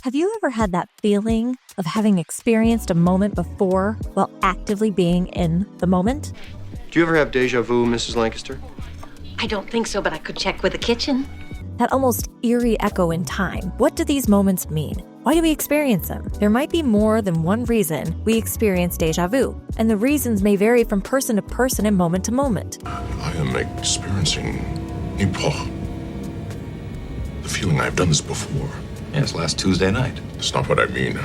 Have you ever had that feeling of having experienced a moment before while actively being in the moment? Do you ever have déjà vu, Mrs. Lancaster? I don't think so, but I could check with the kitchen. That almost eerie echo in time. What do these moments mean? Why do we experience them? There might be more than one reason we experience déjà vu, and the reasons may vary from person to person and moment to moment. I am experiencing the feeling I've done this before. Yes, last Tuesday night. That's not what I mean.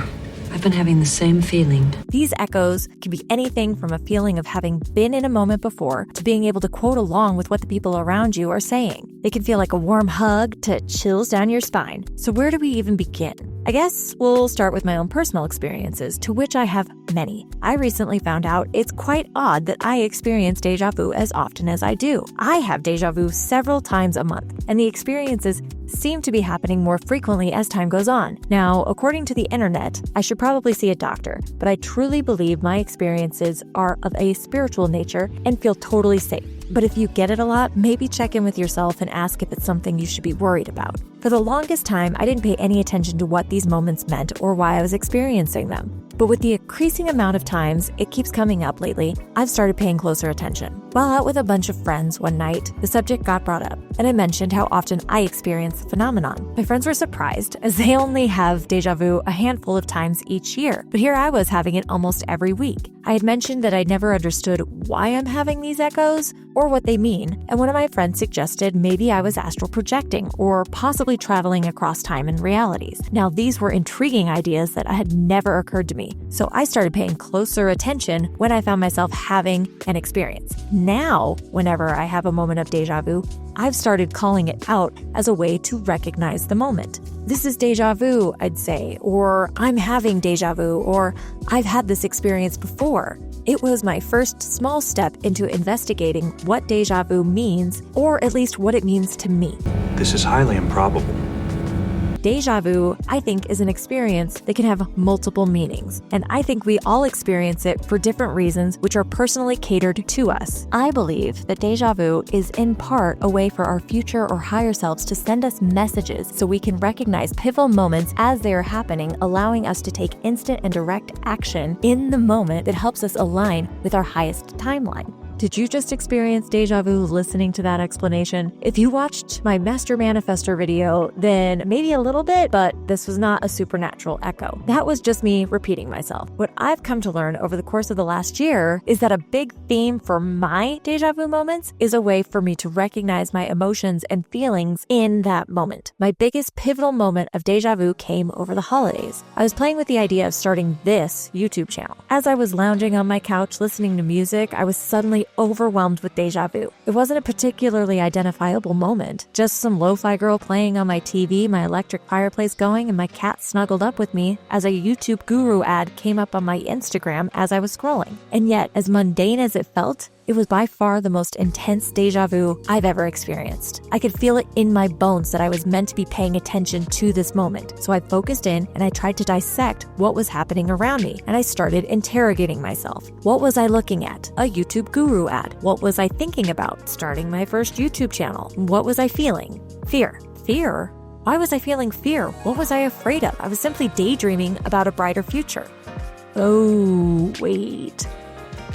I've been having the same feeling. These echoes can be anything from a feeling of having been in a moment before to being able to quote along with what the people around you are saying. They can feel like a warm hug to chills down your spine. So where do we even begin? I guess we'll start with my own personal experiences, to which I have many. I recently found out it's quite odd that I experience déjà vu as often as I do. I have déjà vu several times a month, and the experiences seem to be happening more frequently as time goes on. Now, according to the internet, I should probably see a doctor, but I truly believe my experiences are of a spiritual nature and feel totally safe. But if you get it a lot, maybe check in with yourself and ask if it's something you should be worried about. For the longest time, I didn't pay any attention to what these moments meant or why I was experiencing them. But with the increasing amount of times it keeps coming up lately, I've started paying closer attention. While out with a bunch of friends one night, the subject got brought up, and I mentioned how often I experience the phenomenon. My friends were surprised, as they only have déjà vu a handful of times each year, but here I was having it almost every week. I had mentioned that I'd never understood why I'm having these echoes or what they mean, and one of my friends suggested maybe I was astral projecting or possibly traveling across time and realities. Now, these were intriguing ideas that had never occurred to me, so I started paying closer attention when I found myself having an experience. Now, whenever I have a moment of déjà vu, I've started calling it out as a way to recognize the moment. This is déjà vu, I'd say, or I'm having déjà vu, or I've had this experience before. It was my first small step into investigating what déjà vu means, or at least what it means to me. This is highly improbable. Déjà vu, I think, is an experience that can have multiple meanings, and I think we all experience it for different reasons which are personally catered to us. I believe that déjà vu is in part a way for our future or higher selves to send us messages so we can recognize pivotal moments as they are happening, allowing us to take instant and direct action in the moment that helps us align with our highest timeline. Did you just experience déjà vu listening to that explanation? If you watched my Master Manifestor video, then maybe a little bit, but this was not a supernatural echo. That was just me repeating myself. What I've come to learn over the course of the last year is that a big theme for my déjà vu moments is a way for me to recognize my emotions and feelings in that moment. My biggest pivotal moment of déjà vu came over the holidays. I was playing with the idea of starting this YouTube channel. As I was lounging on my couch listening to music, I was suddenly overwhelmed with déjà vu. It wasn't a particularly identifiable moment, just some lo-fi girl playing on my TV, my electric fireplace going, and my cat snuggled up with me as a YouTube guru ad came up on my Instagram as I was scrolling. And yet, as mundane as it felt, it was by far the most intense déjà vu I've ever experienced. I could feel it in my bones that I was meant to be paying attention to this moment. So I focused in and I tried to dissect what was happening around me. And I started interrogating myself. What was I looking at? A YouTube guru ad. What was I thinking about? Starting my first YouTube channel. What was I feeling? Fear. Fear? Why was I feeling fear? What was I afraid of? I was simply daydreaming about a brighter future. Oh, wait.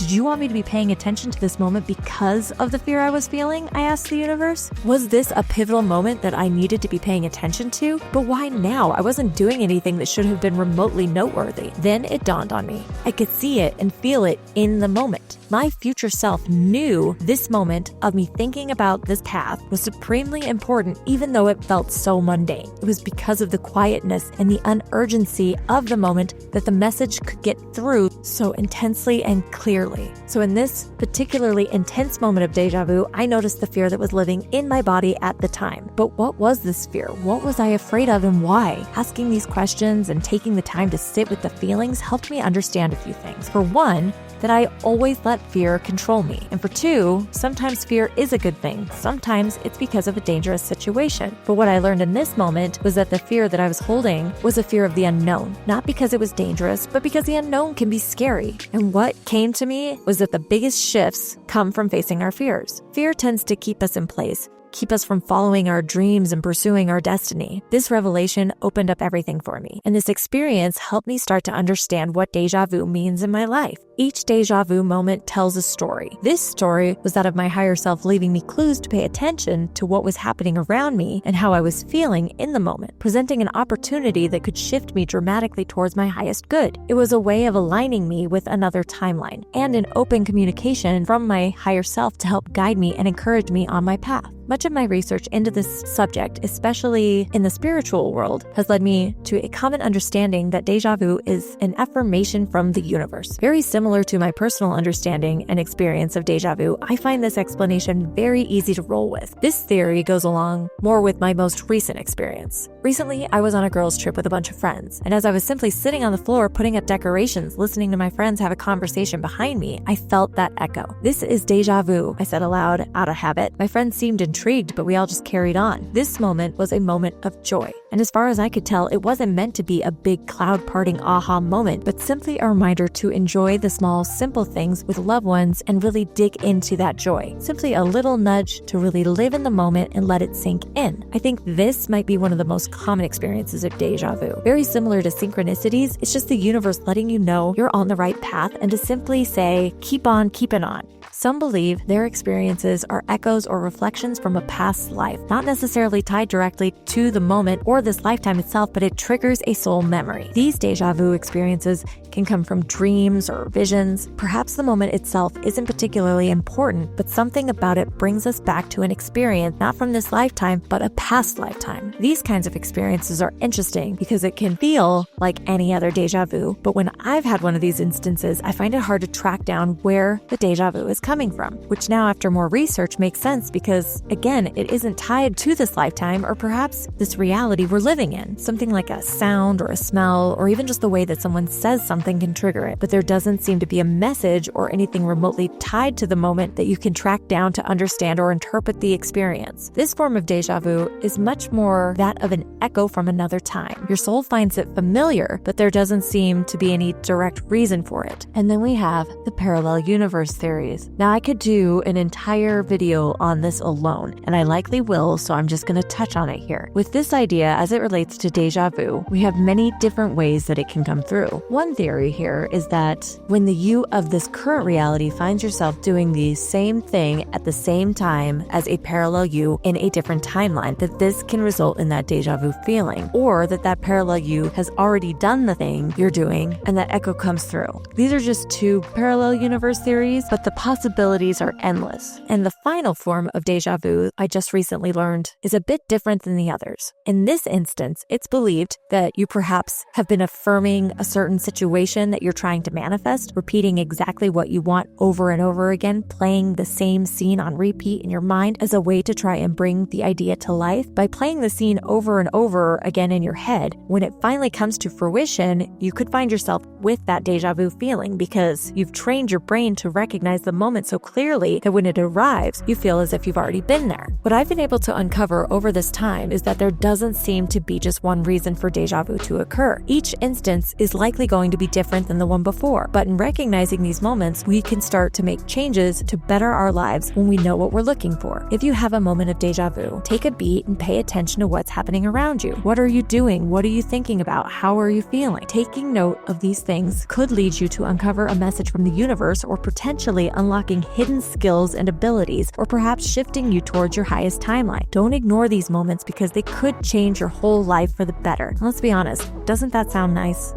Did you want me to be paying attention to this moment because of the fear I was feeling? I asked the universe. Was this a pivotal moment that I needed to be paying attention to? But why now? I wasn't doing anything that should have been remotely noteworthy. Then it dawned on me. I could see it and feel it in the moment. My future self knew this moment of me thinking about this path was supremely important, even though it felt so mundane. It was because of the quietness and the unurgency of the moment that the message could get through so intensely and clearly. So in this particularly intense moment of déjà vu, I noticed the fear that was living in my body at the time. But what was this fear? What was I afraid of and why? Asking these questions and taking the time to sit with the feelings helped me understand a few things. For one, that I always let fear control me. And for two, sometimes fear is a good thing. Sometimes it's because of a dangerous situation. But what I learned in this moment was that the fear that I was holding was a fear of the unknown. Not because it was dangerous, but because the unknown can be scary. And what came to me was that the biggest shifts come from facing our fears. Fear tends to keep us in place, keep us from following our dreams and pursuing our destiny. This revelation opened up everything for me, and this experience helped me start to understand what déjà vu means in my life. Each déjà vu moment tells a story. This story was that of my higher self leaving me clues to pay attention to what was happening around me and how I was feeling in the moment, presenting an opportunity that could shift me dramatically towards my highest good. It was a way of aligning me with another timeline and an open communication from my higher self to help guide me and encourage me on my path. Much of my research into this subject, especially in the spiritual world, has led me to a common understanding that déjà vu is an affirmation from the universe. Very similar to my personal understanding and experience of déjà vu, I find this explanation very easy to roll with. This theory goes along more with my most recent experience. Recently, I was on a girls' trip with a bunch of friends, and as I was simply sitting on the floor putting up decorations, listening to my friends have a conversation behind me, I felt that echo. "This is déjà vu," I said aloud, out of habit. My friends seemed intrigued, but we all just carried on. This moment was a moment of joy. And as far as I could tell, it wasn't meant to be a big cloud parting aha moment, but simply a reminder to enjoy the small, simple things with loved ones and really dig into that joy. Simply a little nudge to really live in the moment and let it sink in. I think this might be one of the most common experiences of déjà vu. Very similar to synchronicities, it's just the universe letting you know you're on the right path and to simply say, keep on keeping on. Some believe their experiences are echoes or reflections from a past life, not necessarily tied directly to the moment or this lifetime itself, but it triggers a soul memory. These déjà vu experiences can come from dreams or visions. Perhaps the moment itself isn't particularly important, but something about it brings us back to an experience not from this lifetime, but a past lifetime. These kinds of experiences are interesting because it can feel like any other déjà vu, but when I've had one of these instances, I find it hard to track down where the déjà vu is coming from, which now after more research makes sense because, again, it isn't tied to this lifetime or perhaps this reality we're living in. Something like a sound or a smell or even just the way that someone says something can trigger it, but there doesn't seem to be a message or anything remotely tied to the moment that you can track down to understand or interpret the experience. This form of déjà vu is much more that of an echo from another time. Your soul finds it familiar, but there doesn't seem to be any direct reason for it. And then we have the parallel universe theories. Now, I could do an entire video on this alone, and I likely will, so I'm just going to touch on it here. With this idea, as it relates to déjà vu, we have many different ways that it can come through. One theory here is that when the you of this current reality finds yourself doing the same thing at the same time as a parallel you in a different timeline, that this can result in that déjà vu feeling, or that parallel you has already done the thing you're doing and that echo comes through. These are just two parallel universe theories, but the possibilities are endless. And the final form of déjà vu I just recently learned is a bit different than the others. In this instance, it's believed that you perhaps have been affirming a certain situation that you're trying to manifest, repeating exactly what you want over and over again, playing the same scene on repeat in your mind as a way to try and bring the idea to life. By playing the scene over and over again in your head, when it finally comes to fruition, you could find yourself with that déjà vu feeling because you've trained your brain to recognize the moment so clearly that when it arrives, you feel as if you've already been there. What I've been able to uncover over this time is that there doesn't seem to be just one reason for déjà vu to occur. Each instance is likely going to be different than the one before, but in recognizing these moments, we can start to make changes to better our lives when we know what we're looking for. If you have a moment of déjà vu, take a beat and pay attention to what's happening around you. What are you doing? What are you thinking about? How are you feeling? Taking note of these things could lead you to uncover a message from the universe or potentially unlocking hidden skills and abilities, or perhaps shifting you towards your highest timeline. Don't ignore these moments because they could change your whole life for the better. And let's be honest, doesn't that sound nice?